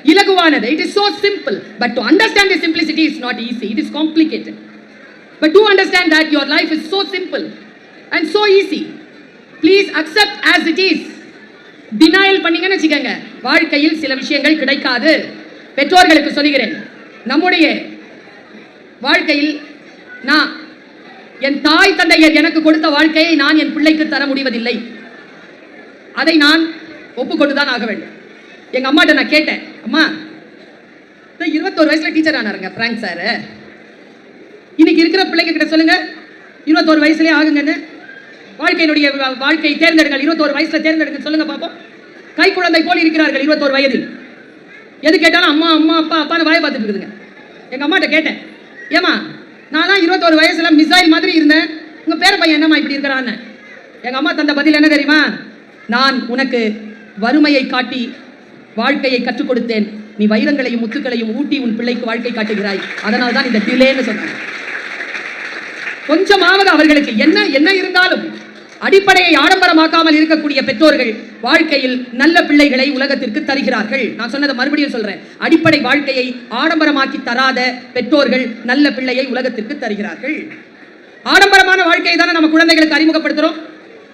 இலகுவானது. It is so simple, but to understand the simplicity is not easy. It is complicated. But do understand that your life is so simple and so easy. Please accept as it is. Denial பண்ணீங்கன்னு வச்சுக்கோங்க, வாழ்க்கையில் சில விஷயங்கள் கிடைக்காது. பெற்றோர்களுக்கு சொல்கிறேன், நம்முடைய வாழ்க்கையில் நான் என் தாய் தந்தையர் எனக்கு கொடுத்த வாழ்க்கையை நான் என் பிள்ளைக்கு தர முடிவதில்லை. அதை நான் ஒப்புக்கொண்டுதான் ஆக வேண்டும். எங்க அம்மாட்ட நான் கேட்டேன், அம்மா 21 வயசுல டீச்சர் ஆனாருங்க பிராங்க் சார், இன்னைக்கு இருக்கிற பிள்ளைங்க கிட்ட சொல்லுங்க 21 வயசுலயே ஆகுங்கன்னு. வாழ்க்கை தேர்ந்தெடுங்கள், 21 வயசுல தேர்ந்தெடுங்க சொல்லுங்க பாப்போம். கை குழந்தை போல் இருக்கிறார்கள் 21 வயதில். எது கேட்டாலும் அம்மா அம்மா அப்பா அப்பான்னு வாயை பார்த்துட்டு இருக்குதுங்க. எங்க அம்மாட்ட கேட்டேன், ஏமா நான் தான் 21 வயசுல மிசைல் மாதிரி இருந்தேன், உங்க பேர பையன் என்னம்மா இப்படி இருக்கிறான்னு. எங்க அம்மா தந்த பதில் என்ன தெரியுமா? நான் உனக்கு வறுமையை காட்டி வாழ்க்கையை கற்றுக் கொடுத்தேன், நீ வைரங்களையும் முத்துக்களையும் ஊட்டி உன் பிள்ளைக்கு வாழ்க்கை காட்டுகிறாய், அதனால் தான் இந்த டிலேன்னு சொன்னாங்க. கொஞ்சமாவது அவர்களுக்கு என்ன என்ன இருந்தாலும் அடிப்படையை ஆடம்பரமாக்காமல் இருக்கக்கூடிய பெற்றோர்கள் வாழ்க்கையில் நல்ல பிள்ளைகளை உலகத்திற்கு தருகிறார்கள். நான் சொன்னதை மறுபடியும் சொல்றேன், அடிப்படை வாழ்க்கையை ஆடம்பரமாக்கி தராத பெற்றோர்கள் நல்ல பிள்ளையை உலகத்திற்கு தருகிறார்கள். ஆடம்பரமான வாழ்க்கையை தானே நம்ம குழந்தைகளுக்கு அறிமுகப்படுத்துறோம்.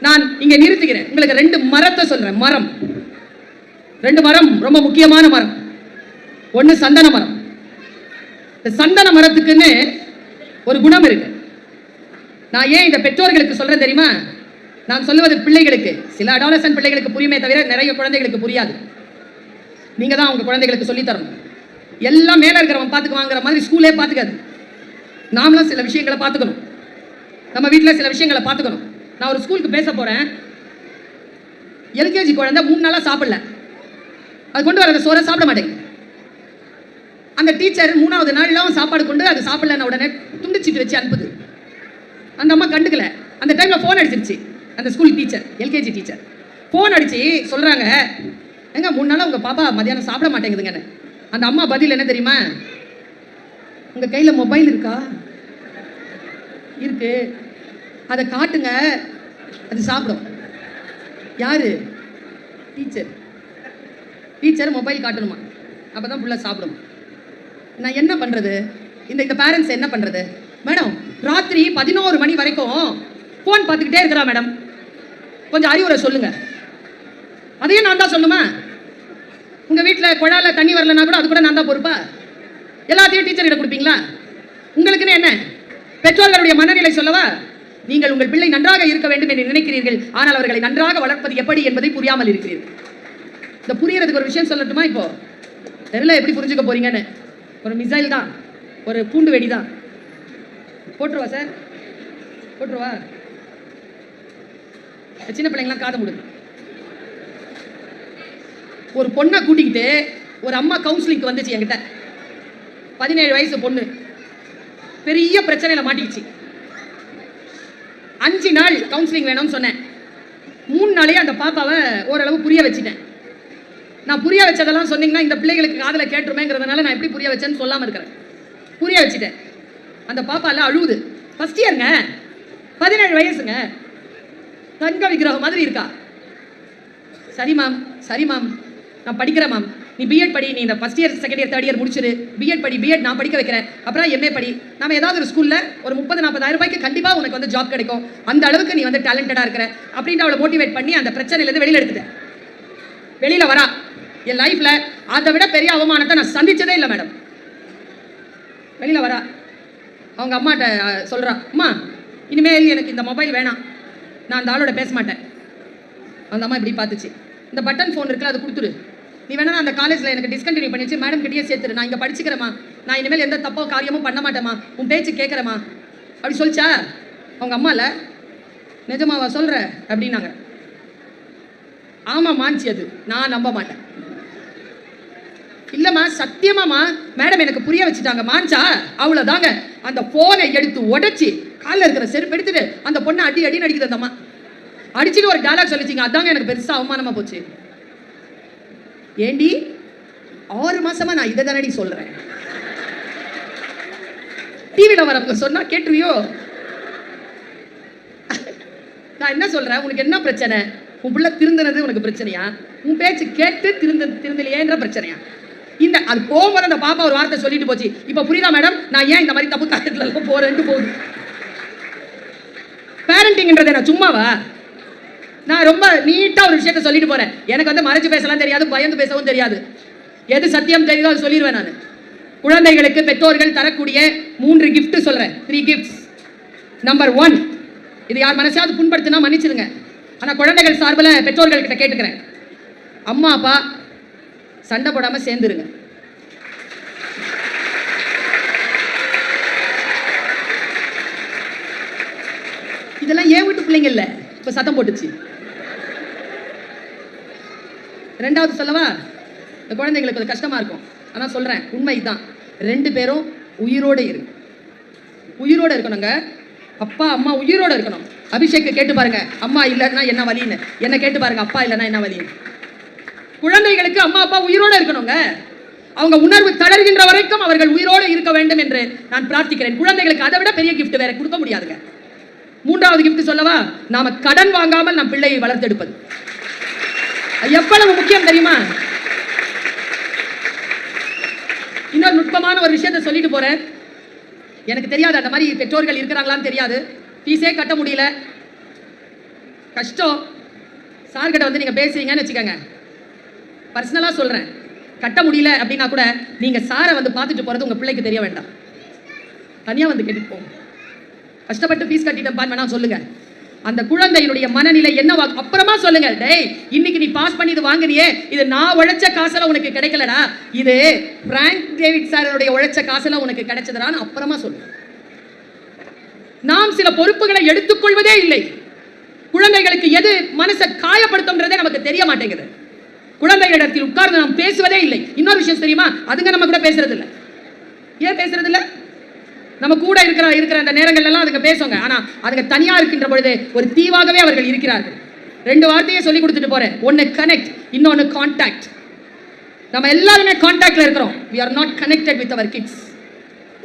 நான் இங்க நிறுத்துகிறேன், உங்களுக்கு 2 மரத்தை சொல்றேன். மரம், 2 மரம் ரொம்ப முக்கியமான மரம். ஒன்னு சந்தன மரம். இந்த சந்தன மரத்துக்குன்னு ஒரு குணம் இருக்கு. நான் ஏன் இந்த பெற்றோர்களுக்கு சொல்றேன் தெரியுமா? நான் சொல்லுவது பிள்ளைகளுக்கு, சில அடாலசன்ட் பிள்ளைகளுக்கு புரியுமே தவிர நிறைய குழந்தைகளுக்கு புரியாது. நீங்க தான் உங்க குழந்தைகளுக்கு சொல்லி தரணும். எல்லாம் மேல இருக்கிறவன் பார்த்துக்குவாங்கிற மாதிரி ஸ்கூலே பார்த்துக்காது. நாமளும் சில விஷயங்களை பார்த்துக்கணும், நம்ம வீட்டில் சில விஷயங்களை பார்த்துக்கணும். நான் ஒரு ஸ்கூலுக்கு பேச போறேன். எல்கேஜி குழந்தை 3 நாளா சாப்பிடல, அது கொண்டு வர சோறை சாப்பிட மாட்டேங்குது. அந்த டீச்சர் 3ஆவது நாள்லாம் சாப்பாடு கொண்டு அது சாப்பிடலன்னு உடனே துண்டிச்சிட்டு வச்சு அனுப்புது. அந்த அம்மா கண்டுக்கல. அந்த டைம்ல போன் அடிச்சிருச்சு அந்த school teacher, LKG teacher phone அடிச்சு சொல்றாங்க, எங்க 3 நாளா உங்க பாப்பா மதியானம் சாப்பிட மாட்டேங்குதுங்க. அந்த அம்மா பதில் என்ன தெரியுமா? உங்க கையில மொபைல் இருக்கா? இருக்கு, அதை காட்டுங்க, அது சாப்பிடும். யாரு? டீச்சர். டீச்சர் மொபைல் காட்டணுமா, அப்பதான் புள்ள சாப்பிடும். நான் என்ன பண்றது? இந்த பேரண்ட்ஸ் என்ன பண்றது? மேடம் ராத்திரி 11 மணி வரைக்கும் போன் பார்த்துக்கிட்டே இருக்கிறா மேடம், கொஞ்சம் அறிவுரை சொல்லுங்க. அதையும் நான் தான் சொல்லுமா? உங்க வீட்டில் குழால தண்ணி வரலன்னா கூட அது கூட நான் தான் பொறுப்பா? எல்லாத்தையும் டீச்சர் கிட்ட கொடுப்பீங்களா? உங்களுக்குன்னு என்ன? பெற்றோர்களுடைய மனநிலை சொல்லவா? நீங்கள் உங்கள் பிள்ளை நன்றாக இருக்க வேண்டும் என்று நினைக்கிறீர்கள், ஆனால் அவர்களை நன்றாக வளர்ப்பது எப்படி என்பதை புரியாமல் இருக்கிறீர்கள். இந்த புரியறதுக்கு ஒரு விஷயம் சொல்லட்டுமா? இப்போ தெரியல எப்படி புரிஞ்சுக்க போறீங்கன்னு. ஒரு மிசைல் தான், ஒரு பூண்டு வெடி தான். போட்டுருவா சார், போட்டுருவா. சின்ன பிள்ளைங்களாம் காதை முடுது. ஒரு பொண்ணை கூட்டிக்கிட்டு ஒரு அம்மா கவுன்சிலிங்க்கு வந்துச்சு என்கிட்ட. 17 வயசு பொண்ணு, பெரிய பிரச்சனையில மாட்டிக்கிச்சு. 5 நாள் கவுன்சிலிங் வேணும்னு சொன்னேன். 3 நாளே அந்த பாப்பாவை ஓரளவு புரிய வச்சுட்டேன். நான் புரிய வச்சதெல்லாம் சொன்னீங்கன்னா இந்த பிள்ளைகளுக்கு காதல கேட்டுருமேங்கிறதுனால நான் எப்படி புரிய வச்சேன்னு சொல்லாமல் இருக்கிறேன். புரிய வச்சுட்டேன். அந்த பாப்பால அழுவுது. ஃபர்ஸ்ட் இயருங்க, 17 வயசுங்க, தங்க விக்கிரகம் மாதிரி இருக்கா. சரி மேம், சரி மேம், நான் படிக்கிறேன் மேம், நீ பிஎட் படி, நீ இந்த first year second year third year முடிச்சிரு, பிஎட் படி, பிஎட் நான் படிக்க வைக்கிறேன், அப்புறம் எம்ஏ படி, நம்ம ஏதாவது ஒரு ஸ்கூல்ல ஒரு 30-40 ரூபாய்க்கு கண்டிப்பாக உனக்கு வந்து ஜாப் கிடைக்கும், அந்த அளவுக்கு நீ வந்து டேலண்டடாக இருக்கிற அப்படின்ட்டு அவளை மோட்டிவேட் பண்ணி அந்த பிரச்சனையிலேருந்து வெளியில் எடுத்துட்டேன். வெளியில் வரா. என் லைஃப்ல அதை விட பெரிய அவமானத்தை நான் சந்திச்சதே இல்லை மேடம். வெளியில் வரா, அவங்க அம்மாட்ட சொல்கிறா, அம்மா இனிமேல் எனக்கு இந்த மொபைல் வேணாம், நான் அந்த ஆளோட பேச மாட்டேன். அந்த அம்மா இப்படி பார்த்துச்சு, இந்த பட்டன் ஃபோன் இருக்குல்ல அது கொடுத்துரு, நீ வேணா அந்த காலேஜில் எனக்கு டிஸ்கண்டினியூ பண்ணிச்சு மேடம் கிட்டேயே சேர்த்துரு, நான் இங்கே படிச்சுக்கிறேம்மா, நான் இனிமேல் எந்த தப்போ காரியமும் பண்ண மாட்டேம்மா, உன் பேச்சு கேட்குறேம்மா அப்படி சொல்லிச்சா. அவங்க அம்மா இல்லை, நிஜமாவா சொல்கிற அப்படின்னாங்க. ஆமாம் மாஞ்சி, அது நான் நம்ப மாட்டேன். இல்லம்மா சத்தியமாமா மேடம் எனக்கு புரிய வச்சுட்டாங்க மாஞ்சா, அவ்வளோதாங்க. அந்த போனை எடுத்து உடைச்சி காலில் இருக்கிற செருப்பு எடுத்துட்டு அந்த பொண்ணை அடி அடின்னு அடிக்குது. அந்த அம்மா அடிச்சுட்டு ஒரு டைலாக் சொல்லிச்சிங்க, அதாங்க எனக்கு பெருசாக அவமானமா போச்சு. ஏண்டி 6 மாசமா நான் இதை தானடி சொல்றேன், டிவியில் வரவங்க சொன்னா கேட்டுருவியோ? நான் என்ன சொல்றேன், உனக்கு என்ன பிரச்சனை? உன் பிள்ளை திருந்தினது உனக்கு பிரச்சனையா? உன் பேச்சு கேட்டு திருந்தலையேன்ற பிரச்சனையா? இந்த அது போகும்போது அந்த பாப்பா ஒரு வார்த்தை சொல்லிட்டு போச்சு. இப்ப புரியுதா மேடம் நான் ஏன் இந்த மாதிரி தப்பு காரியத்துல எல்லாம் போறேன்ட்டு போகுது. பேரண்டிங்ன்றது நான் சும்மாவா? நான் ரொம்ப நீட்டா ஒரு விஷயத்த சொல்லிட்டு போறேன். எனக்கு வந்து மறைச்சு பேசலாம் தெரியாது, பயந்து பேசவும் தெரியாது. எது சத்தியம் தெரியுதோ அது சொல்லிடுவேன் நான். குழந்தைகளுக்கு பெற்றோர்கள் தரக்கூடிய 3 gift சொல்றேன். 3 gifts. நம்பர் 1, இது யார் மனசாவது புண்படுத்தினா மன்னிச்சிடுங்க. ஆனா குழந்தைகள் சார்பில் பெற்றோர்கள் கிட்ட கேட்டுக்கிறேன். அம்மா அப்பா சண்டை போடாம சேர்ந்துருங்க. இதெல்லாம் ஏன் வீட்டு பிள்ளைங்க இல்ல, இப்ப சத்தம் போட்டுச்சு. 2வது சொல்லவா? இந்த குழந்தைங்களுக்கு அது கஷ்டமா இருக்கும். ஆனா சொல்றேன், உண்மை தான். 2 பேரும் உயிரோட இருக்கு, உயிரோட இருக்கணுங்க. அப்பா அம்மா உயிரோட இருக்கணும். அபிஷேக் கேட்டு பாருங்க, அம்மா இல்லைன்னா என்ன வலின்னு. என்ன கேட்டு பாருங்க, அப்பா இல்லைன்னா என்ன வலின்னு. குழந்தைகளுக்கு அம்மா அப்பா உயிரோட இருக்கணுங்க. அவங்க உணர்வு தளர்கின்ற வரைக்கும் அவர்கள் உயிரோடு இருக்க வேண்டும் என்று நான் பிரார்த்திக்கிறேன். குழந்தைகளுக்கு அதை விட பெரிய கிஃப்ட் வேற கொடுக்க முடியாதுங்க. 3வது கிஃப்ட் சொல்லவா? நாம கடன் வாங்காமல் நம் பிள்ளையை வளர்த்தெடுப்பது எவ்வளவு முக்கியம் தெரியுமா? இன்னொரு நுட்பமான ஒரு விஷயத்தை சொல்லிட்டு போறேன். எனக்கு தெரியாது அந்த மாதிரி பெற்றோர்கள் இருக்கிறாங்களான்னு தெரியாது. ஃபீஸே கட்ட முடியல, கஷ்டம். சார்கிட்ட வந்து நீங்க பேசுறீங்கன்னு வச்சுக்கோங்க, பர்சனலா சொல்றேன், கட்ட முடியல அப்படின்னா கூட நீங்க சாரை வந்து பார்த்துட்டு போறது உங்க பிள்ளைக்கு தெரிய வேண்டாம். தனியா வந்து கேட்டுட்டு போங்க. கஷ்டப்பட்டு ஃபீஸ் கட்டிட்டேன் வேணா சொல்லுங்க. அந்த குழந்தையினுடைய மனநிலை என்னவா அப்புறமா சொல்லுங்க. டேய், இன்னைக்கு நீ பாஸ் பண்ணி இது வாங்குறியே, இது நான் உழைச்ச காசுல உனக்கு கிடைக்கலடா, இது பிராங்க் டேவிட் சாரோட உழைச்ச காசுல உனக்கு கிடைச்சதுடான்னு அப்புறமா சொல்லு. நாம் சில பொறுப்புகளை எடுத்துக்கொள்வதே இல்லை. குழந்தைகளுக்கு எது மனசை காயப்படுத்தும்ன்றதே நமக்கு தெரிய மாட்டேங்குது. குழந்தைகளிடத்தில் உட்கார்ந்து நாம் பேசுவதே இல்லை. இன்னொரு விஷயம் தெரியுமா? அதுங்க நம்ம கூட பேசுறது இல்லை. ஏன் பேசுறது இல்லை? நம்ம கூட இருக்கிற அந்த நேரங்கள் எல்லாம் அதுங்க பேசுங்க. ஆனா அதுங்க தனியா இருக்கின்ற பொழுது ஒரு தீவாகவே அவர்கள் இருக்கிறார்கள். 2 வார்த்தையை சொல்லி கொடுத்துட்டு போறேன். ஒன்னு கனெக்ட், இன்னொன்னு கான்டாக்ட். நம்ம எல்லாருமே கான்டாக்ட்ல இருக்கிறோம். we are not connected with our kids.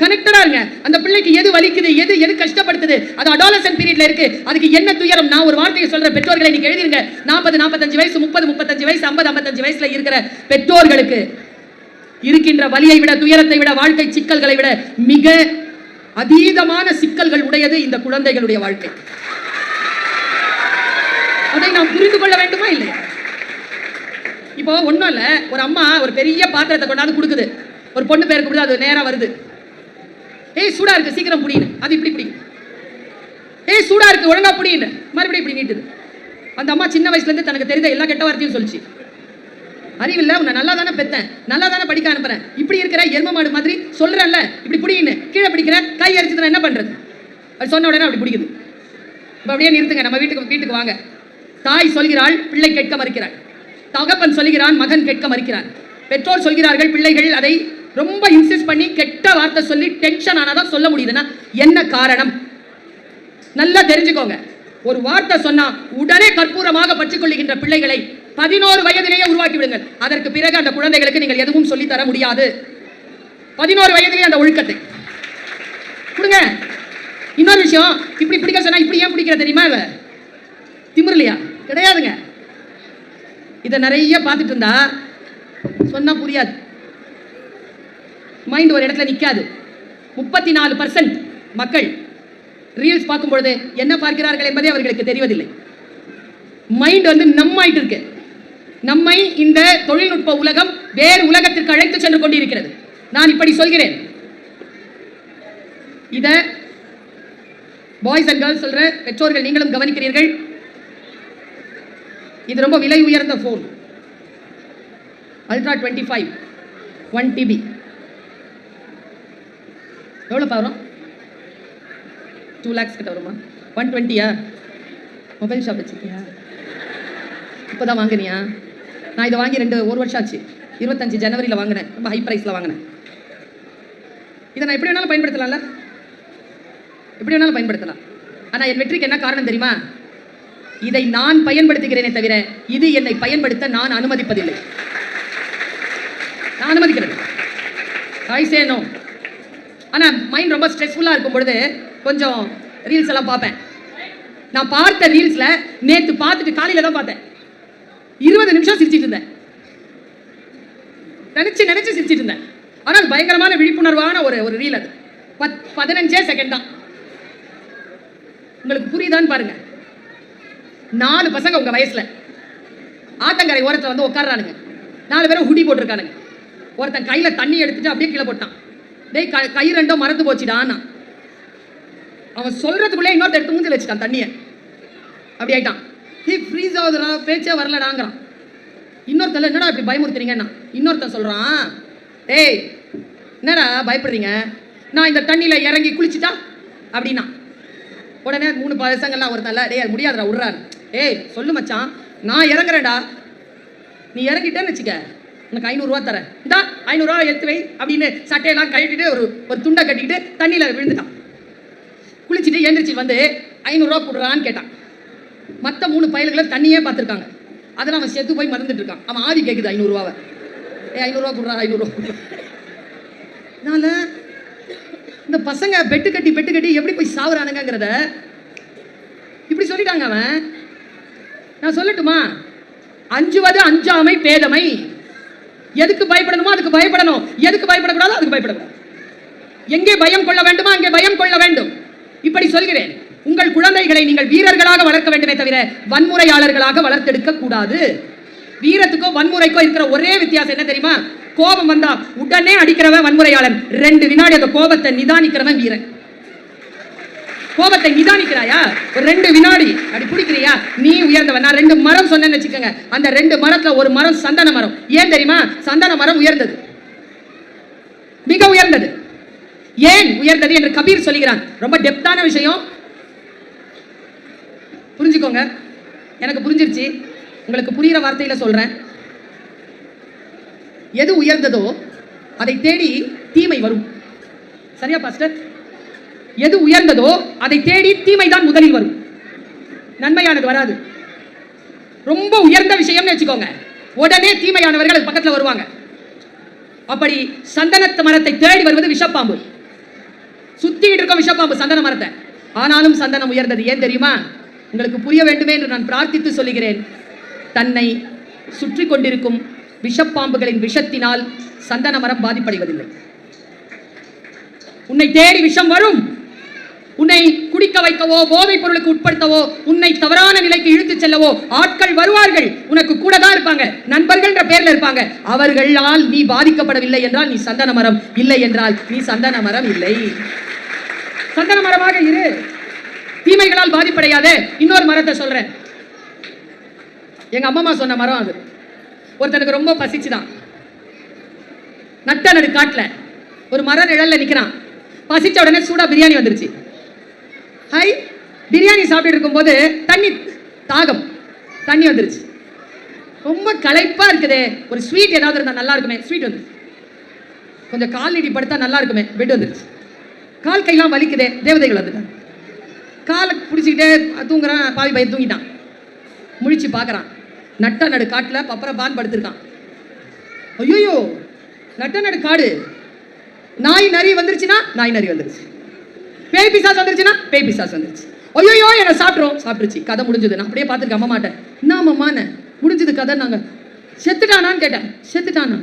கனெக்டடா இருங்க. அந்த பிள்ளைக்கு எது வலிக்குது, எது கஷ்டப்படுத்துது, அது அடாலசன்ட் பீரியட்ல இருக்கு, அதுக்கு என்ன துயரம். நான் ஒரு வார்த்தையை சொல்ற பெற்றோர்களை நீங்க எழுதிருங்க. 40 45 வயசு, 30 35 வயசு, 50 55 வயசுல இருக்கிற பெற்றோர்களுக்கு இருக்கின்ற வலியை விட, துயரத்தை விட, வாழ்க்கை சிக்கல்களை விட மிக அதீதமான சிக்கல்கள் உடையது இந்த குழந்தைகளுடைய வாழ்க்கை. அதை நாம் புரிந்து கொள்ள வேண்டுமா இல்லையா? இப்போ ஒண்ணும் இல்ல, ஒரு அம்மா ஒரு பெரிய பாத்திரத்தை கொண்டாந்து கொடுக்குது, ஒரு பொண்ணு பேருக்கு கொடுத்து அது நேரா வருது. ஏய் சூடா இருக்கு, சீக்கிரம் புடின்னு. அது இப்படி பிடிக்கும். ஏய் சூடா இருக்கு, ஒழுங்கா புடின்னு மறுபடியும் இப்படி நீட்டுது. அந்த அம்மா சின்ன வயசுல இருந்து தனக்கு தெரிந்த எல்லா கெட்ட வார்த்தையும் சொல்லிச்சு. அறிவில்லை, உன்னை நல்லா தானே பெத்தேன், நல்லா தானே படிக்க அனுப்புறேன், இப்படி இருக்கிற எரும மாடு மாதிரி சொல்றேன்ல, இப்படி பிடின்னு கீழே பிடிக்கிற, கை அரிச்சுதுன்னா என்ன பண்றது? அது சொன்ன உடனே அப்படி பிடிக்குது. இப்போ அப்படியே நிறுத்துங்க, நம்ம வீட்டுக்கு வாங்க. தாய் சொல்கிறாள், பிள்ளை கேட்க மறுக்கிறாள். தகப்பன் சொல்கிறான், மகன் கேட்க மறுக்கிறான். பெற்றோர் சொல்கிறார்கள், பிள்ளைகள் அதை ரொம்ப இன்சிஸ்ட் பண்ணி கெட்ட வார்த்தை சொல்லி டென்ஷன் ஆனாதான் சொல்ல முடியுதுன்னா என்ன காரணம்? நல்லா தெரிஞ்சுக்கோங்க. ஒரு வார்த்தை சொன்னா உடனே கற்பூரமாக பற்றிக் கொள்ளுகின்ற பிள்ளைகளை 11 வயதிலேயே உருவாக்கி விடுங்கள். அதற்கு பிறகு அந்த குழந்தைகளுக்கு நீங்கள் எதுவும் சொல்லி தர முடியாது. 11 வயதிலேயே அந்த ஒழுக்கத்தை கொடுங்க. இன்னொரு விஷயம், இப்படி பிடிக்க சொன்னா இப்படி ஏன் பிடிக்கிற தெரியுமா? இவ திமிரலையா? கிடையாதுங்க. இதை நிறைய பார்த்துட்டு இருந்தா சொன்னா புரியாது, மைண்ட் ஒரு இடத்துல நிக்காது. 34% மக்கள் ரீல்ஸ் பார்க்கும்பொழுது என்ன பார்க்கிறார்கள் என்பதே அவர்களுக்கு தெரிவதில்லை. மைண்ட் வந்து நம்மாயிட்டு இருக்கு. நம்மை இந்த தொழில்நுட்ப உலகம் வேறு உலகத்திற்கு அழைத்து சென்று கொண்டிருக்கிறது. நான் இப்படி சொல்கிறேன், இத பாய்ஸ் அண்ட் கேர்ள்ஸ் சொல்ற பெற்றோர்கள் நீங்களும் கவனிக்கிறீர்கள். இது ரொம்ப விலை உயர்ந்த போன், அல்ட்ரா 25 1 TB. எவ்வளவு வரும்? 2 lakhs கிட்ட வருமா? 120யா? மொபைல் ஷாப் வச்சிருக்கியா? இப்போதான் வாங்கினியா? நான் இதை வாங்கி 1 வருஷம் ஆச்சு. 25 ஜனவரியில் வாங்கினேன். ரொம்ப ஹை ப்ரைஸில் வாங்கினேன். இதை நான் எப்படி வேணாலும் பயன்படுத்தலாம்ல, எப்படி வேணாலும் பயன்படுத்தலாம். ஆனால் என் வெற்றிக்கு என்ன காரணம் தெரியுமா? இதை நான் பயன்படுத்துகிறேனே தவிர இது என்னை பயன்படுத்த நான் அனுமதிப்பதில்லை. நான் அனுமதிக்கிறேன். ஐ சே நோ. ஆனால் மைண்ட் ரொம்ப ஸ்ட்ரெஸ்ஃபுல்லாக இருக்கும் பொழுது கொஞ்சம் ரீல்ஸ் எல்லாம் பார்ப்பேன். நான் பார்த்த ரீல்ஸில் நேற்று பார்த்துட்டு காலையில் தான் பார்த்தேன். 20 நிமிஷம் சிரிச்சிட்டு இருந்தேன். நினைச்சு நினைச்சு சிரிச்சிட்டு இருந்தேன். ஆனால் பயங்கரமான விழிப்புணர்வான ஒரு ரீல். அது 15 செகண்ட் தான். உங்களுக்கு புரியுதான்னு பாருங்க. 4 பசங்க உங்க வயசுல ஆத்தங்கரை ஓரத்தில் வந்து உட்கார்றானுங்க. 4 பேரும் ஹுடி போட்டிருக்கானுங்க. ஒருத்தன் கையில தண்ணி எடுத்துட்டு அப்படியே கீழே போட்டான். டேய் கை ரெண்டும் மறந்து போச்சுடான்னா. அவன் சொல்றதுக்குள்ளே இன்னொருத்த எடுத்து மூஞ்சில் வச்சுட்டான் தண்ணியை. அப்படி ஆயிட்டான். ஃப்ரீஸ் ஆகுதுடா, பேச்சே வரலடாங்கிறான். இன்னொருத்தல என்னடா இப்படி பயமுறுத்துறீங்கன்னா இன்னொருத்தன் சொல்றான், ஏய் என்னடா பயப்படுறீங்க, நான் இந்த தண்ணியில இறங்கி குளிச்சுட்டா அப்படின்னா. உடனே 3 பசங்கள்லாம் ஒருத்தன்ல, டேய் அது முடியாதுடா விட்றாரு. ஏய் சொல்லு மச்சான், நான் இறங்குறேன்டா, நீ இறங்கிட்டேன்னு வச்சுக்க உனக்கு 500 ரூபா தரேன், இந்தா 500 ரூபா எடுத்து வை அப்படின்னு சட்டையெல்லாம் கழட்டிட்டு ஒரு துண்டை கட்டிக்கிட்டு தண்ணியில் விழுந்துட்டான். குளிச்சுட்டு எழுந்திரிச்சு வந்து 500 ரூபா கொடுறான்னு கேட்டான். மற்ற 3 பயல்களை தண்ணியே பார்த்துருக்காங்க. அதெல்லாம் அவன் செத்து போய் மறந்துட்டு இருக்கான். அவன் ஆவி கேட்குது 500 ரூபாவை. 500 ரூபா கொடுறா, 500 ரூபா கொடுறா. அதனால இந்த பசங்க பெட்டு கட்டி எப்படி போய் சாவுறானுங்கிறத இப்படி சொல்லிட்டாங்க. அவன் நான் சொல்லட்டுமா, அஞ்சுவது அஞ்சாமை பேதமை. எதுக்கு பயப்படணுமோ அதுக்கு பயப்படணும், எதுக்கு பயப்படக்கூடாதோ அதுக்கு பயப்படக்கூடாது. எங்கே பயம் கொள்ள வேண்டுமோ அங்கே பயம் கொள்ள வேண்டும். இப்படி சொல்கிறேன், உங்கள் குழந்தைகளை நீங்கள் வீரர்களாக வளர்க்க வேண்டுமே தவிர வன்முறையாளர்களாக வளர்த்தெடுக்க கூடாது. வீரத்துக்கோ வன்முறைக்கோ இருக்கிற ஒரே வித்தியாசம் என்ன தெரியுமா? கோபம் வந்தா உடனே அடிக்கிறவன் வன்முறையாளன், 2 வினாடி அந்த கோபத்தை நிதானிக்கிறவன் வீரன். கோபத்தை நிதானிக்கிறாயா, ஒரு 2 வினாடி அப்படி பிடிக்கிறியா, நீ உயர்ந்தவன். நான் 2 மரம் சொன்னேன்னு வச்சுக்கோங்க, அந்த 2 மரத்துல ஒரு மரம் சந்தன மரம். ஏன் தெரியுமா? சந்தன மரம் உயர்ந்தது, மிக உயர்ந்தது. ஏன் உயர்ந்தது என்று கபீர் சொல்லுகிறான். ரொம்ப டெப்தான விஷயம், புரிஞ்சுக்கோங்க. எனக்கு புரிஞ்சிருச்சு, உங்களுக்கு புரிகிற வார்த்தையில சொல்றேன். எது உயர்ந்ததோ அதை தேடி தீமை வரும். சரியா பாஸ்டர்? எது உயர்ந்ததோ அதை தேடி தீமை தான் முதலில் வரும், நன்மையானது வராது. ரொம்ப உயர்ந்த விஷயம்னு வச்சுக்கோங்க, உடனே தீமையானவர்கள் பக்கத்தில் வருவாங்க. அப்படி சந்தனத்து மரத்தை தேடி வருவது விஷப்பாம்பு. சுத்திட்டு இருக்க விஷப்பாம்பு சந்தன மரத்தை. ஆனாலும் சந்தனம் உயர்ந்தது. ஏன் தெரியுமா? உங்களுக்கு புரிய வேண்டுமே என்று நான் பிரார்த்தித்து சொல்லுகிறேன். தன்னை சுற்றி கொண்டிருக்கும் விஷப்பாம்புகளின் விஷத்தினால் சந்தன மரம் பாதிப்படைவதில்லை. உன்னை தேடி விஷம் வரும். உன்னை குடிக்க வைக்கவோ போதைப் பொருளுக்கு உட்படுத்தவோ உன்னை தவறான நிலைக்கு இழுத்து செல்லவோ ஆட்கள் வருவார்கள். உனக்கு கூட தான் இருப்பாங்க, நண்பர்கள் என்ற பெயர்ல இருப்பாங்க. அவர்களால் நீ பாதிக்கப்படவில்லை என்றால் நீ சந்தன மரம், இல்லை என்றால் நீ சந்தன மரம் இல்லை. சந்தன மரமாக இரு, தீமைகளால் பாதிப்படையாதே. இன்னொரு மரத்தை சொல்றேன், எங்க அம்மா சொன்ன மரம். அது ஒருத்தனுக்கு ரொம்ப பசிச்சுதான், நட்ட நடு காட்டுல ஒரு மர நிழல்ல நிக்கிறான். பசிச்ச உடனே சூடா பிரியாணி வந்துருச்சு. ஹை, பிரியாணி சாப்பிட்டு இருக்கும்போது தாகம் தண்ணி வந்துருச்சு. ரொம்ப களைப்பா இருக்குதே, ஒரு ஸ்வீட் ஏதாவது இருந்தா நல்லா இருக்குமே, ஸ்வீட் வந்துருச்சு. கொஞ்சம் கால் நீட்டி படுத்தா நல்லா இருக்குமே, பெட் வந்துருச்சு. கால் கையெல்லாம் வலிக்குதே, தேவதைகள் வந்துட்டான். காலை பிடிச்சிக்கிட்டே தூங்குறான். பாவி பையன் தூங்கிட்டான். முழிச்சு பார்க்குறான், நட்ட நடு காட்டில் பப்பரை பான் படுத்திருக்கான். ஐயோ, நட்ட நடு காடு, நாய் நரி வந்துருச்சுன்னா நாய் நரி வந்துருச்சு, பேய் பிசாஸ் வந்துருச்சுன்னா பேய் பிசாஸ் வந்துருச்சு. ஐயோ என்ன சாப்பிட்டுருச்சு. கதை முடிஞ்சது. நான் அப்படியே பார்த்துருக்கேன். அம்மா மாட்டேன், என்ன அம்மான்னு முடிஞ்சது கதை. நாங்கள் செத்துட்டானான்னு கேட்டேன். செத்துட்டானா?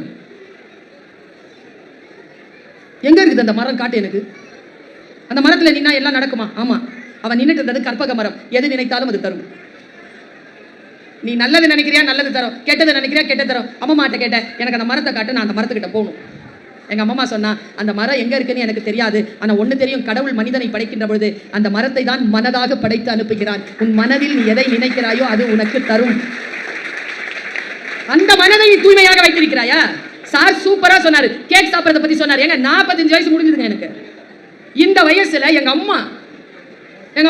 எங்க இருக்குது அந்த மரம்? காட்டு எனக்கு. அந்த மரத்தில் நின்னா எல்லாம் நடக்குமா? ஆமா, அவன் நின்றுட்டு இருந்தது கற்பக மரம். எது நினைத்தாலும் அது தரும். நீ நல்லது நினைக்கிறியா, நல்லது தரும். கெட்டது நினைக்கிறியா, கெட்டது தரும். அம்மா மாட்ட கேட்டேன், எனக்கு அந்த மரத்தை காட்டு, நான் அந்த மரத்துக்கிட்ட போகணும். எங்க அம்மா சொன்னா, அந்த மரம் எங்க இருக்குன்னு எனக்கு தெரியாது, ஆனா ஒண்ணு தெரியும், கடவுள் மனிதனை படைக்கின்ற பொழுது அந்த மரத்தை தான் மனதாக படைத்து அனுப்புகிறான். உன் மனதில் நீ எதை நினைக்கிறாயோ அது உனக்கு தரும். அந்த மனதை நீ தூய்மையாக வைத்திருக்கிறாயா? சார் சூப்பரா சொன்னாரு, கேக் சாப்பிட்றத பத்தி சொன்னாரு. ஏங்க 45 வயசு முடிஞ்சதுங்க எனக்கு. இந்த வயசுல எங்க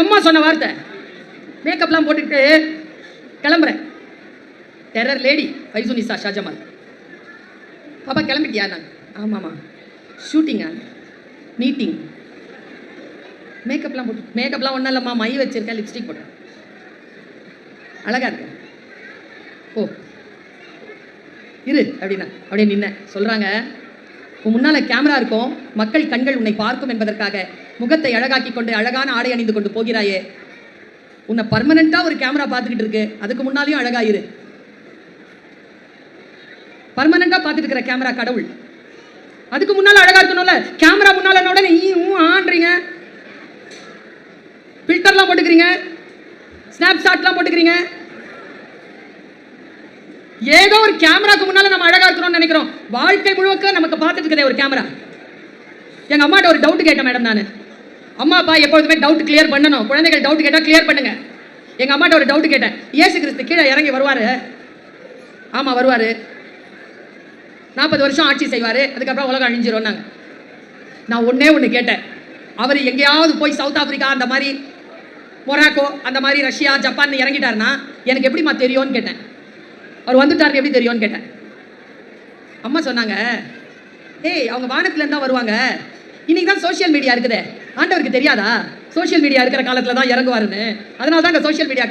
அம்மா சொன்ன வார்த்தை, மேக்கப்லாம் போட்டுட்டு கிளம்புறேன். Terror lady Faizunnisa Shahjamal. பாப்பா கிளம்பிட்டியா? நான் ஆமாம்மா, ஷூட்டிங்கா, மீட்டிங். மேக்கப்லாம் போட்டு, மேக்கப்லாம் ஒன்றும் இல்லைம்மா, மை வச்சிருக்கேன், லிப்ஸ்டிக் போட்டேன், அழகா இருக்கேன். ஓ இரு அப்படின்னா அப்படியே நின்ன. சொல்கிறாங்க, உன் முன்னால் கேமரா இருக்கும், மக்கள் கண்கள் உன்னை பார்க்கும் என்பதற்காக முகத்தை அழகாக்கி கொண்டு அழகான ஆடை அணிந்து கொண்டு போகிறாயே, உன்னை பர்மனெண்ட்டாக ஒரு கேமரா பார்த்துக்கிட்டு இருக்கு, அதுக்கு முன்னாலேயும் அழகாயிரு. பர்மனண்டா பார்த்துட்டு இருக்கிற கேமரா கடவுள். அதுக்கு முன்னால அழகா இருக்கணும்ல. கேமரா முன்னால உடனே ஆன்றீங்க, ஃபில்டர்லாம் போட்டுக்கிறீங்க, ஸ்னாப்ஷாட்லாம் போட்டுக்கிறீங்க. ஏதோ ஒரு கேமராக்கு முன்னால நம்ம அழகா இருக்கணும்னு நினைக்கிறோம். வாழ்க்கை முழுக்க நமக்கு பார்த்துட்டு இருக்கதே ஒரு கேமரா. எங்க அம்மாட்ட ஒரு டவுட் கேட்டேன் மேடம். நான் அம்மா அப்பா எப்பொழுதுமே டவுட் கிளியர் பண்ணணும். குழந்தைகள் டவுட் கேட்டா கிளியர் பண்ணுங்க. எங்க அம்மாட்ட ஒரு டவுட் கேட்டேன். இயேசு கிறிஸ்து கீழே இறங்கி வருவாரு? ஆமா வருவாரு. 40 வருஷம் ஆட்சி செய்வாரு, அதுக்கப்புறம் உலகம் அழிஞ்சிரும். நான் ஒண்ணு கேட்டேன். அவர் எங்கேயாவது போய் சவுத் ஆப்பிரிக்கா அந்த மாதிரி, மொராக்கோ அந்த மாதிரி, ரஷ்யா ஜப்பான் இறங்கிட்டாருன்னா எனக்கு எப்படிமா தெரியும்னு கேட்டேன். அவர் வந்துட்டாரு எப்படி தெரியும்னு கேட்டேன். அம்மா சொன்னாங்க, ஏய் அவங்க வானத்துல இருந்தா வருவாங்க, இன்னைக்கு தான் சோசியல் மீடியா இருக்குதே, ஆண்டவருக்கு தெரியாதா சோசியல் மீடியா இருக்கிற காலத்துல தான் இறங்குவாருன்னு? அதனால தான் சோசியல் மீடியா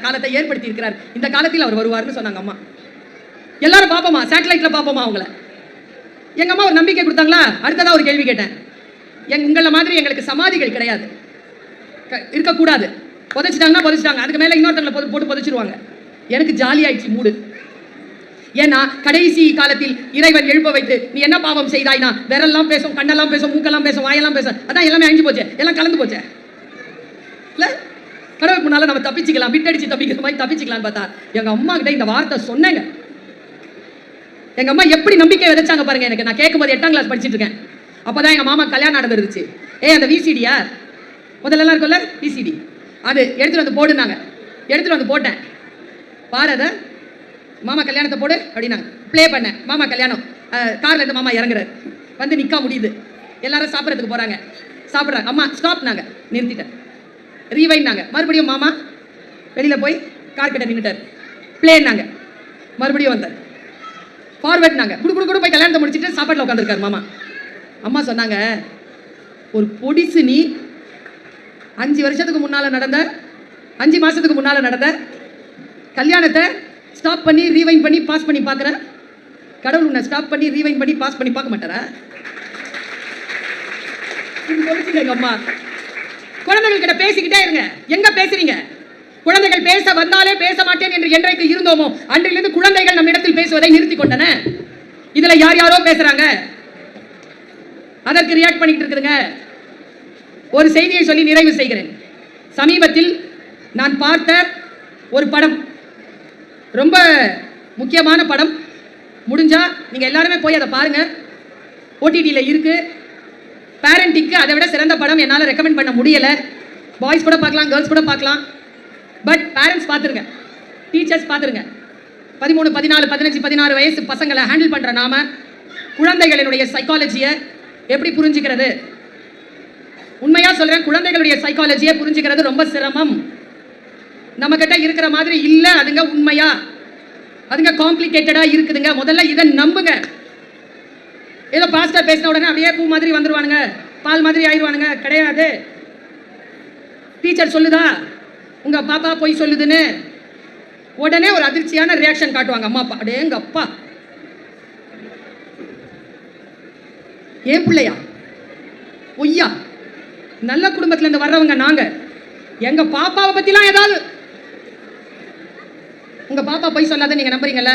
காலத்தை ஏற்படுத்தி இருக்கிறார், இந்த காலத்தில் அவர் வருவார்னு சொன்னாங்க அம்மா. எல்லாரும் பாப்போமா, சேட்டலைட்ல பாப்போமா அவங்கள? எங்க அம்மா ஒரு நம்பிக்கை கொடுத்தாங்களா? அடுத்ததா ஒரு கேள்வி கேட்டேன். உங்களை மாதிரி எங்களுக்கு சமாதிகள் கிடையாது, இருக்கக்கூடாது. புதைச்சிட்டாங்கன்னா புதைச்சிட்டாங்க, அதுக்கு மேல இன்னொருத்தங்களை போட்டு புதைச்சிருவாங்க. எனக்கு ஜாலி ஆயிடுச்சு மூடு. ஏன்னா கடைசி காலத்தில் இறைவன் எழுப்ப வைத்து, நீ என்ன பாவம் செய்தாய்னா விரல்லாம் பேசும், கண்ணெல்லாம் பேசும், மூக்கெல்லாம் பேசும், வாயெல்லாம் பேசும், அதான் எல்லாமே அழிஞ்சு போச்சு, எல்லாம் கலந்து போச்சு. இல்ல கடவுளுக்கு முன்னால நம்ம தப்பிச்சுக்கலாம், விட்டடிச்சு தப்பிக்கிற மாதிரி தப்பிச்சுக்கலாம் பார்த்தா எங்க அம்மா கிட்ட இந்த வார்த்தை சொன்னேங்க. எங்க அம்மா எப்படி நம்பிக்கை விதைச்சாங்க பாருங்க எனக்கு. நான் கேட்கும்போது 8ஆம் கிளாஸ் படிச்சுட்டு இருக்கேன். அப்பதான் எங்க மாமா கல்யாணம் நடந்துருச்சு. அந்த விசிடியா முதல்ல இருக்கும்ல விசிடி, அது எடுத்துட்டு வந்து போடுனாங்க. எடுத்துட்டு வந்து போட்டேன், பாரு அதை, மாமா கல்யாணத்தை போடு அப்படின்னாங்க. ப்ளே பண்ணேன். மாமா கல்யாணம், கார்ல இருந்து மாமா இறங்குறாரு, வந்து நிற்க முடியுது, எல்லாரும் சாப்பிட்றதுக்கு போறாங்க, சாப்பிட்றாங்க. அம்மா ஸ்டாப் நாங்க, நிறுத்திட்டேன். ரீவைன் நாங்க, மறுபடியும் மாமா வெளியில போய் கார் கிட்ட நின்றுட்டார். பிளேன்னாங்க, மறுபடியும் வந்தார். ஃபார்வர்ட் நாங்க, குடு குடு குடு போய் கல்யாணத்தை முடிச்சுட்டு சாப்பாட்டில் உட்காந்துருக்காரு மாமா. அம்மா சொன்னாங்க, ஒரு பொடிசு நீ 5 வருஷத்துக்கு முன்னால நடந்த, 5 மாசத்துக்கு முன்னால நடந்த கல்யாணத்தை ஸ்டாப் பண்ணி ரீவைண்ட் பண்ணி பாஸ் பண்ணி பார்க்குற, கடவுள் உன்னை ஸ்டாப் பண்ணி ரீவைண்ட் பண்ணி பாஸ் பண்ணி பார்க்க மாட்டாரா? எங்க அம்மா குழந்தைகள் கிட்ட பேசிக்கிட்டே இருங்க. எங்க பேசுறீங்க? குழந்தைகள் பேச வந்தாலே பேச மாட்டேன் என்று என்றைக்கு இருந்தோமோ அன்றிலிருந்து குழந்தைகள் நம்ம இடத்தில் பேசுவதை நிறுத்தி கொண்டன. இதுல யார் யாரோ பேசுறாங்க, அதற்கு ரியாக்ட் பண்ணிட்டு இருக்குதுங்க. ஒரு செய்தியை சொல்லி நிறைவு செய்கிறேன். சமீபத்தில் நான் பார்த்த ஒரு படம், ரொம்ப முக்கியமான படம். முடிஞ்சா நீங்க எல்லாருமே போய் அதை பாருங்க, ஓடிடியில் இருக்கு. பேரண்டிங்க்கு அதை விட சிறந்த படம் என்னால் ரெக்கமெண்ட் பண்ண முடியலை. பாய்ஸ் கூட பார்க்கலாம், கேர்ள்ஸ் கூட பார்க்கலாம், பட் பேரண்ட்ஸ் பார்த்துருங்க, டீச்சர்ஸ் பார்த்துருங்க. 13, 14, 15, 16 வயசு பசங்களை ஹேண்டில் பண்ணுற நாம குழந்தைகளினுடைய சைக்காலஜியை எப்படி புரிஞ்சுக்கிறது? உண்மையாக சொல்கிறேன், குழந்தைகளுடைய சைக்காலஜியை புரிஞ்சுக்கிறது ரொம்ப சிரமம். நம்மக்கிட்ட இருக்கிற மாதிரி இல்லை அதுங்க. உண்மையா அதுங்க காம்ப்ளிகேட்டடாக இருக்குதுங்க. முதல்ல இதை நம்புங்க. ஏதோ பாஸ்டர் பேசின உடனே அப்படியே பூ மாதிரி வந்துருவானுங்க, பால் மாதிரி ஆயிடுவானுங்க. கிடையாது. டீச்சர் சொல்லுதா உங்க பாப்பா போய் சொல்லுதுன்னு உடனே ஒரு அதிர்ச்சியான ரியாக்ஷன் காட்டுவாங்க அம்மா அப்பா. அப்படியே எங்க அப்பா ஏன் பிள்ளையா பொய்யா? நல்ல குடும்பத்துல இருந்து வர்றவங்க நாங்க. எங்க பாப்பாவை பத்திலாம் ஏதாவது, உங்க பாப்பா பொய் சொல்லாத நீங்க நம்புறீங்கல்ல?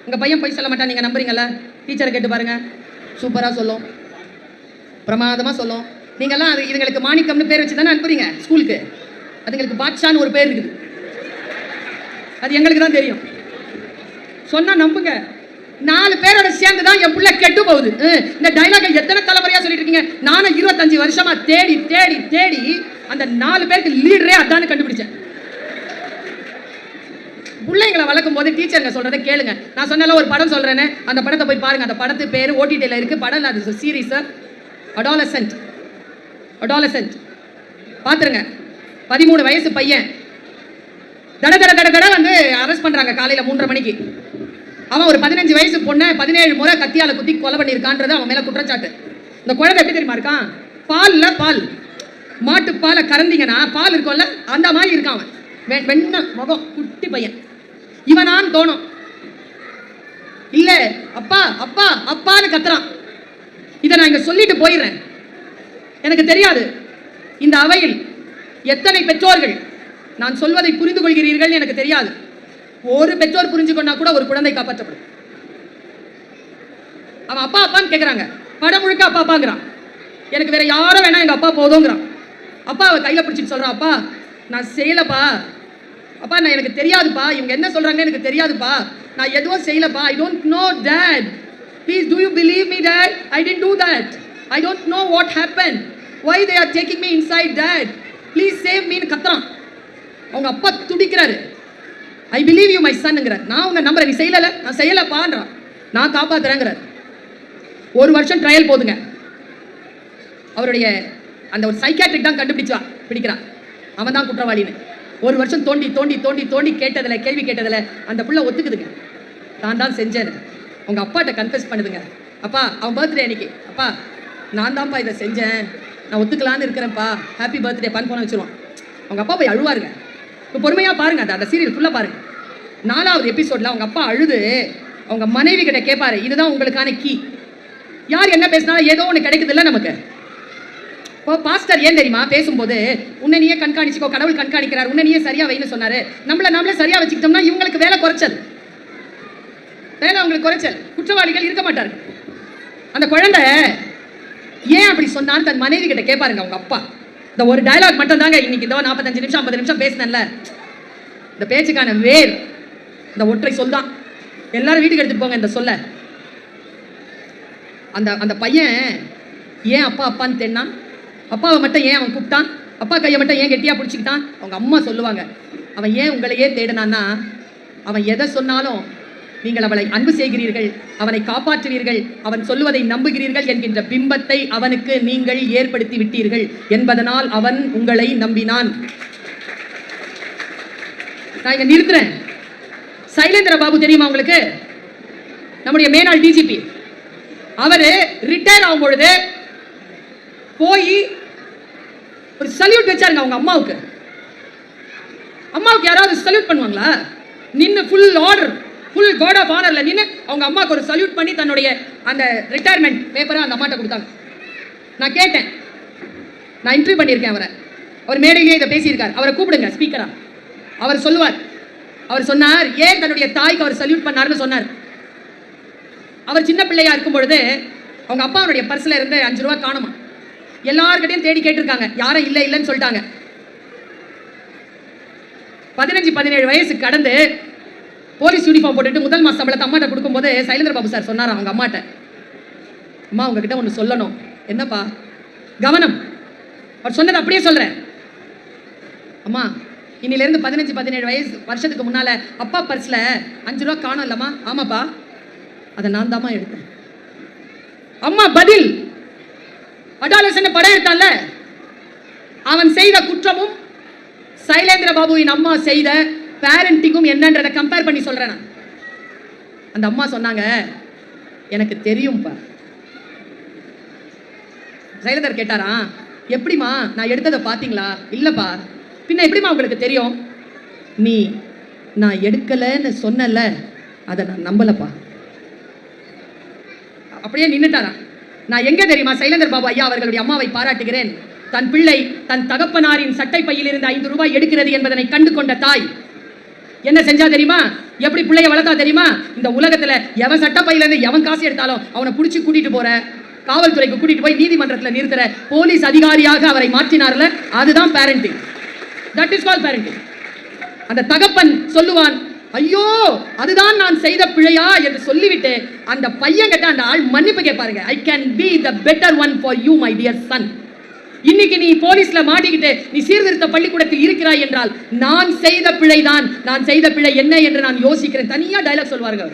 உங்க பையன் பொய் சொல்ல மாட்டான் நீங்க நம்புறீங்கல்ல? டீச்சரை கேட்டு பாருங்க, சூப்பரா சொல்லும், பிரமாதமா சொல்லும். நீங்கெல்லாம் அது இதுங்களுக்கு மாணிக்கம்னு பேர் வச்சு தானே அனுப்புறீங்க ஸ்கூலுக்கு. அதுங்களுக்கு பாட்ஷான்னு ஒரு பேர் இருக்குது, அது எங்களுக்கு தான் தெரியும். சொன்னா நம்புங்க. 4 பேரோட சேர்ந்து தான் என் பிள்ளை கெட்டு போகுது. இந்த டைலாக் எத்தனை தலைமுறையா சொல்லிட்டு இருக்கீங்க? நானும் 25 வருஷமா தேடி தேடி தேடி அந்த 4 பேருக்கு லீடரே அதான்னு கண்டுபிடிச்சேன். பிள்ளைங்களை வளர்க்கும் போது டீச்சருங்க சொல்றதை கேளுங்க. நான் சொன்னால ஒரு படம் சொல்றேன்னு, அந்த படத்தை போய் பாருங்க. அந்த படத்து பேர் ஓடிடியில் இருக்கு. படம் அது சீரீஸ், அடாலசென்ட். பாத்துருங்க. 13 வயசு பையன் தட தட தட தட வந்து அரெஸ்ட் பண்றாங்க காலையில 3:30 மணிக்கு. அவன் ஒரு 15 வயசு பொண்ணை 17 முறை கத்தியால குத்தி கொலை பண்ணியிருக்கான்றது அவன் மேல குற்றச்சாட்டு. இந்த குழந்தை எப்படி தெரியுமா இருக்கான்? பால் மாட்டு பாலை கறந்தீங்கன்னா பால் இருக்கும்ல, அந்த மாதிரி இருக்கான் அவன். வெண்ண முகம், குட்டி பையன். இவனான்னு தோணும். இல்ல அப்பா அப்பா அப்பான்னு கத்துறான். இதை நான் இங்க சொல்லிட்டு போயிடுறேன். எனக்கு தெரியாது இந்த அவையில் எத்தனை பெற்றோர்கள் நான் சொல்வதை புரிந்து கொள்கிறீர்கள் எனக்கு தெரியாது. ஒரு பெற்றோர் புரிஞ்சு கொண்டா கூட ஒரு குழந்தை காப்பாற்றப்படும். அவன் அப்பா அப்பான்னு கேட்குறாங்க. படம் முழுக்க அப்பா அப்பாங்கிறான். எனக்கு வேற யாரும் வேணா, எங்கள் அப்பா போதுங்கிறான். அப்பா அவ கையில் பிடிச்சிட்டு சொல்கிறான், அப்பா நான் செய்யலப்பா, அப்பா நான் எனக்கு தெரியாதுப்பா, இவங்க என்ன சொல்கிறாங்க எனக்கு தெரியாதுப்பா, நான் எதுவும் செய்யலப்பா, I don't know that, please do you believe me that, I didn't do that, I don't know what happen, why they are taking me inside that, please save மீன்னு கத்துறான். அவங்க அப்பா துடிக்கிறாரு. ஐ பிலீவ் யூ மை சன்ங்கிறார். நான் உங்க நம்புறேன், நீ செய்யல, நான் செய்யலப்பான்றான். நான் காப்பாத்துறேங்கிறார். ஒரு வருஷம் ட்ரையல் போதுங்க. அவருடைய அந்த ஒரு சைக்காட்ரிக் தான் பிடிக்கிறான் அவன் தான் குற்றவாளின்னு. ஒரு வருஷம் தோண்டி தோண்டி தோண்டி தோண்டி கேட்டதில், கேள்வி கேட்டதில் அந்த புள்ள ஒத்துக்குதுங்க, நான் தான் செஞ்சேன். அவங்க அப்பாட்ட கன்ஃபெஸ் பண்ணுதுங்க. அப்பா அவன் பர்த்டே அன்னைக்கு, அப்பா நான் தான்ப்பா இதை செஞ்சேன், நான் ஒத்துக்கலான்னு இருக்கிறேன்ப்பா, ஹாப்பி பர்த்டே பண்ண போன வச்சுருவான். அவங்க அப்பா போய் அழுவாருங்க. இப்போ பொறுமையாக பாருங்க, அந்த சீரியல் ஃபுல்லாக பாருங்க. 4வது எபிசோடில் அவங்க அப்பா அழுது அவங்க மனைவி கிட்ட கேட்பாரு, இதுதான் உங்களுக்கான கீ, யார் என்ன பேசினாலும் ஏதோ ஒன்று கிடைக்குது இல்லை நமக்கு. இப்போ பாஸ்டர் ஏன் தெரியுமா பேசும்போது, உன்னை நீயே கண்காணிச்சுக்கோ, கடவுள் கண்காணிக்கிறார், உன்னை நீயே சரியா வைன்னு சொன்னாரு. நம்மளே சரியா வச்சுக்கிட்டோம்னா இவங்களுக்கு வேலை குறைச்சல், அவங்களுக்கு குறைச்சல், குற்றவாளிகள் இருக்க மாட்டாரு. அந்த குழந்தை ஏன் அப்படி சொன்னான்னு தன் மனைவி கிட்ட கேட்பாருங்க அவங்க அப்பா. இந்த ஒரு டயலாக் மட்டும் தாங்க இன்னைக்கு இதோ 45 நிமிஷம் 50 நிமிஷம் பேசினேன்ல, இந்த பேச்சுக்கான வேர் இந்த ஒற்றை சொல் தான். எல்லாரும் வீட்டுக்கு எடுத்துட்டு போங்க இந்த சொல்ல. அந்த பையன் ஏன் அப்பா அப்பான்னு தேடினான், அப்பாவை மட்டும் ஏன் அவன் கூப்பிட்டான், அப்பா கையை மட்டும் ஏன் கெட்டியாக பிடிச்சிக்கிட்டான். அவங்க அம்மா சொல்லுவாங்க, அவன் ஏன் உங்களையே தேடினான்னா, அவன் எதை சொன்னாலும் நீங்கள் அவளை அன்பு செய்கிறீர்கள், அவனை காப்பாற்றுவீர்கள், அவன் சொல்லுவதை நம்புகிறீர்கள் என்கின்ற பிம்பத்தை அவனுக்கு நீங்கள் ஏற்படுத்தி விட்டீர்கள் என்பதனால் அவன் உங்களை நம்பினான். நான் இங்க நிறுத்துறேன். சைலேந்திர பாபு தெரியுமா உங்களுக்கு? நம்முடைய மேனாள் டிஜிபி. அவரு ரிட்டையர் ஆகும் பொழுது போய் ஒரு சல்யூட் வச்சாருங்க அவங்க அம்மாவுக்கு. அம்மாவுக்கு யாராவது சல்யூட் பண்ணுவாங்களா? நின்று full order, full guard of ஆனர்ல நின்று அவங்க அம்மாவுக்கு ஒரு சல்யூட் பண்ணி தன்னுடைய அந்த ரிட்டையர்மெண்ட் பேப்பரை அந்த அம்மாட்ட கொடுத்தாங்க. நான் கேட்டேன், நான் இன்டர்வியூ பண்ணியிருக்கேன் அவரை, அவர் மேடையிலே இதை பேசியிருக்கார். அவரை கூப்பிடுங்க ஸ்பீக்கரா. அவர் சொல்லுவார், அவர் சொன்னார் ஏன் தன்னுடைய தாய்க்கு அவர் சல்யூட் பண்ணார்னு சொன்னார். அவர் சின்ன பிள்ளையா இருக்கும் பொழுது அவங்க அப்பாவுடைய பர்ஸ்ல இருந்து 5 ரூபா காணுமா. எல்லார்கிட்டையும் தேடி கேட்டிருக்காங்க, யாரும் இல்லை இல்லைன்னு சொல்லிட்டாங்க. 15-17 வயசு கடந்து போலீஸ் யூனிஃபார்ம் போட்டுட்டு முதல் மாசம் சம்பளத்தை அம்மாட்ட கொடுக்கும்போது சைலேந்திர பாபு சார் சொன்னார் அவங்க அம்மாட்ட, அம்மா உங்ககிட்ட ஒன்று சொல்லணும். என்னப்பா? கவனம். அவர் சொன்னது அப்படியே சொல்றேன். அம்மா இன்னிலிருந்து 15-17 வருஷத்துக்கு முன்னால அப்பா பர்ஸ்ல 5 ரூபா காணும் இல்லம்மா. ஆமாப்பா, அதை நான் தாம்மா எடுத்தேன். அம்மா பதில், அடாலசன் படம் எடுத்தான்ல, அவன் செய்த குற்றமும் சைலேந்திர பாபுவின் அம்மா செய்த பேரண்டிங்கும் என்னன்றதை கம்பேர் பண்ணி சொல்றேன் நான். அந்த அம்மா சொன்னாங்க, எனக்கு தெரியும்பா. சைலேந்தர் கேட்டாரா, எப்படிமா நான் எடுத்ததை பாத்தீங்களா? இல்லப்பா. பின்ன எப்படிமா உங்களுக்கு தெரியும்? நீ நான் எடுக்கலன்னு சொன்னல, அதை நான் நம்பலப்பா. அப்படியே நின்னுட்டாரா. நான் எங்க தெரியுமா சைலேந்தர் பாபு ஐயா அவர்களுடைய அம்மாவை பாராட்டுகிறேன். தன் பிள்ளை தன் தகப்பனாரின் சட்டை பையில் இருந்து 5 ரூபாய் எடுக்கிறது என்பதனை கண்டு கொண்ட தாய் என்ன செஞ்சா தெரியுமா? எப்படி பிள்ளைய வளர்த்தா தெரியுமா? இந்த உலகத்துல எவன் சட்டப்பையில இருந்து எவன் காசு எடுத்தாலும் அவனை பிடிச்சி கூட்டிட்டு போற, காவல்துறைக்கு கூட்டிட்டு போய் நீதிமன்றத்தில் நிறுத்துற போலீஸ் அதிகாரியாக அவரை மாற்றினார்ல, அதுதான் parenting. That is called parenting. அந்த தகப்பன் சொல்லுவான், ஐயோ அதுதான் நான் செய்த பிழையா என்று சொல்லிவிட்டு அந்த பையன் கிட்ட அந்த ஆள் மன்னிப்பு கேட்பாருங்க. I can be the better one for you my dear son. இன்னைக்கு நீ போலீஸ்ல மாட்டிக்கிட்டு நீ சீர்திருத்த பள்ளிக்கூடத்தில் இருக்கிறாய் என்றால் நான் செய்த பிழைதான், நான் செய்த பிழை என்ன என்று நான் யோசிக்கிறேன். தனியா டயலாக் சொல்வார்கள்.